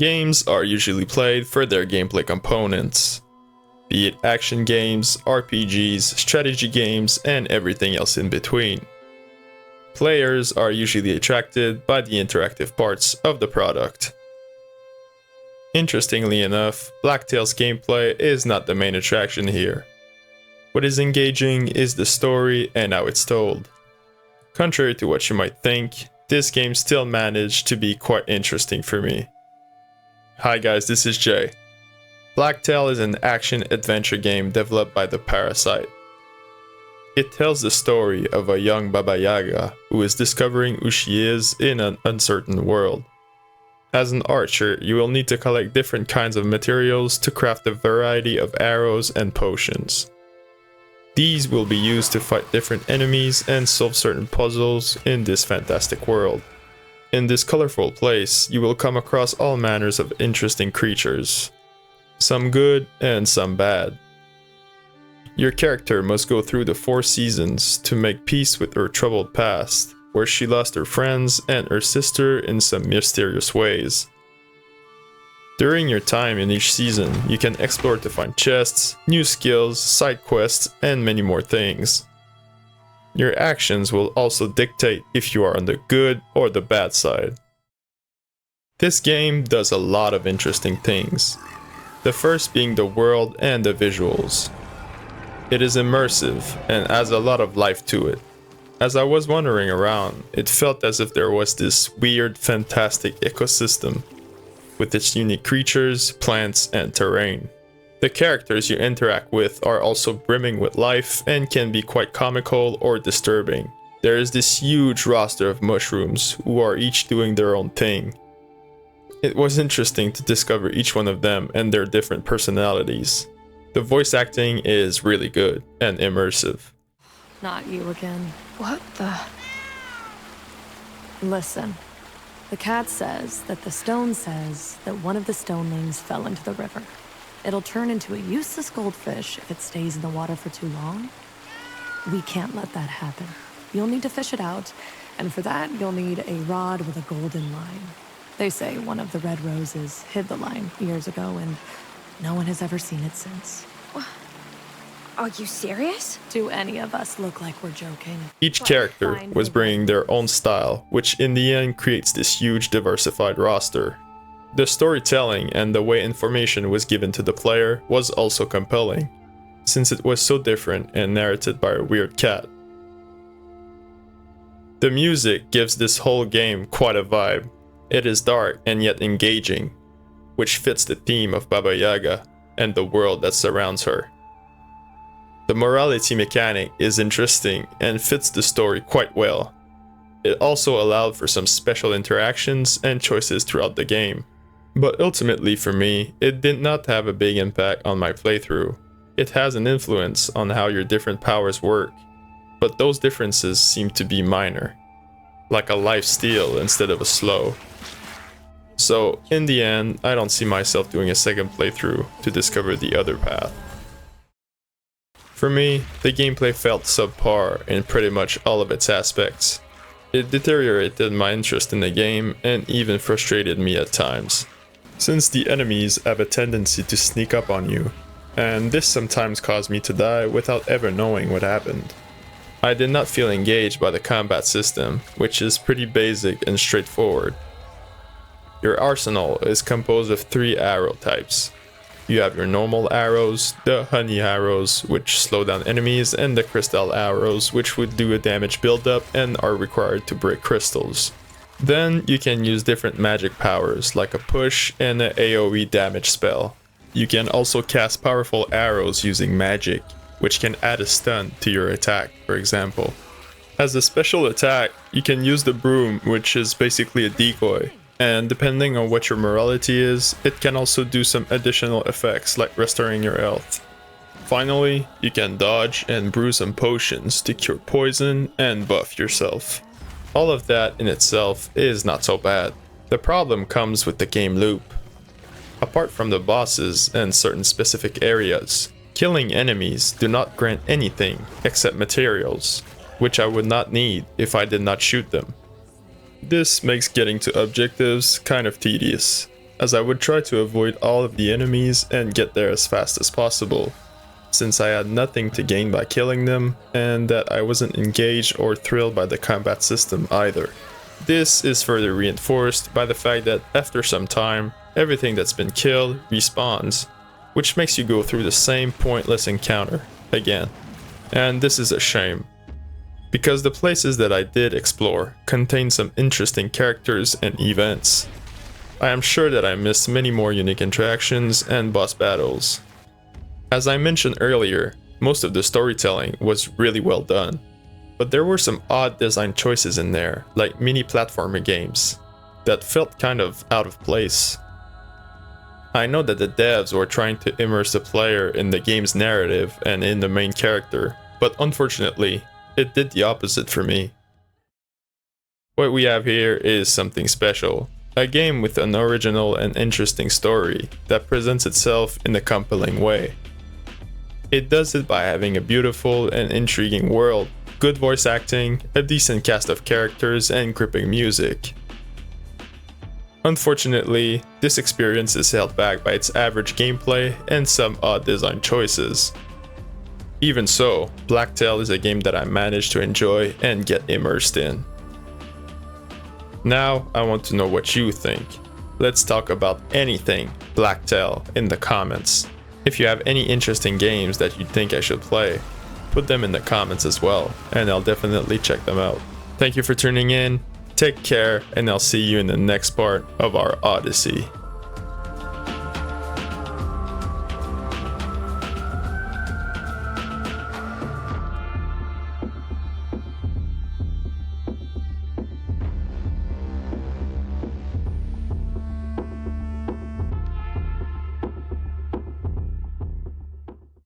Games are usually played for their gameplay components, be it action games, RPGs, strategy games, and everything else in between. Players are usually attracted by the interactive parts of the product. Interestingly enough, BLACKTAIL's gameplay is not the main attraction here. What is engaging is the story and how it's told. Contrary to what you might think, this game still managed to be quite interesting for me. Hi guys, this is Jay. BLACKTAIL is an action-adventure game developed by the Parasite. It tells the story of a young Baba Yaga who is discovering who she is in an uncertain world. As an archer, you will need to collect different kinds of materials to craft a variety of arrows and potions. These will be used to fight different enemies and solve certain puzzles in this fantastic world. In this colorful place, you will come across all manners of interesting creatures, some good and some bad. Your character must go through the 4 seasons to make peace with her troubled past, where she lost her friends and her sister in some mysterious ways. During your time in each season, you can explore to find chests, new skills, side quests, and many more things. Your actions will also dictate if you are on the good or the bad side. This game does a lot of interesting things, the first being the world and the visuals. It is immersive and adds a lot of life to it. As I was wandering around, it felt as if there was this weird, fantastic ecosystem with its unique creatures, plants, and terrain. The characters you interact with are also brimming with life and can be quite comical or disturbing. There is this huge roster of mushrooms who are each doing their own thing. It was interesting to discover each one of them and their different personalities. The voice acting is really good and immersive. Not you again. What the? Listen. The cat says that the stone says that one of the stonelings fell into the river. It'll turn into a useless goldfish if it stays in the water for too long. We can't let that happen. You'll need to fish it out, and for that you'll need a rod with a golden line. They say one of the red roses hid the line years ago, and no one has ever seen it since. Are you serious? Do any of us look like we're joking? Each character was bringing their own style, which in the end creates this huge diversified roster. The storytelling and the way information was given to the player was also compelling, since it was so different and narrated by a weird cat. The music gives this whole game quite a vibe. It is dark and yet engaging, which fits the theme of Baba Yaga and the world that surrounds her. The morality mechanic is interesting and fits the story quite well. It also allowed for some special interactions and choices throughout the game. But ultimately for me, it did not have a big impact on my playthrough. It has an influence on how your different powers work, but those differences seem to be minor, like a life steal instead of a slow. So in the end, I don't see myself doing a second playthrough to discover the other path. For me, the gameplay felt subpar in pretty much all of its aspects. It deteriorated my interest in the game and even frustrated me at times, since the enemies have a tendency to sneak up on you, and this sometimes caused me to die without ever knowing what happened. I did not feel engaged by the combat system, which is pretty basic and straightforward. Your arsenal is composed of 3 arrow types. You have your normal arrows, the honey arrows, which slow down enemies, and the crystal arrows, which would do a damage buildup and are required to break crystals. Then you can use different magic powers, like a push and an AoE damage spell. You can also cast powerful arrows using magic, which can add a stun to your attack, for example. As a special attack, you can use the broom, which is basically a decoy. And depending on what your morality is, it can also do some additional effects like restoring your health. Finally, you can dodge and brew some potions to cure poison and buff yourself. All of that in itself is not so bad. The problem comes with the game loop. Apart from the bosses and certain specific areas, killing enemies do not grant anything except materials, which I would not need if I did not shoot them. This makes getting to objectives kind of tedious, as I would try to avoid all of the enemies and get there as fast as possible, since I had nothing to gain by killing them, and that I wasn't engaged or thrilled by the combat system either. This is further reinforced by the fact that after some time, everything that's been killed respawns, which makes you go through the same pointless encounter again. And this is a shame, because the places that I did explore contain some interesting characters and events. I am sure that I missed many more unique interactions and boss battles. As I mentioned earlier, most of the storytelling was really well done, but there were some odd design choices in there, like mini platformer games, that felt kind of out of place. I know that the devs were trying to immerse the player in the game's narrative and in the main character, but unfortunately, it did the opposite for me. What we have here is something special. A game with an original and interesting story that presents itself in a compelling way. It does it by having a beautiful and intriguing world, good voice acting, a decent cast of characters, and gripping music. Unfortunately, this experience is held back by its average gameplay and some odd design choices. Even so, BLACKTAIL is a game that I managed to enjoy and get immersed in. Now, I want to know what you think. Let's talk about anything BLACKTAIL in the comments. If you have any interesting games that you think I should play, put them in the comments as well, and I'll definitely check them out. Thank you for tuning in, take care, and I'll see you in the next part of our Odyssey.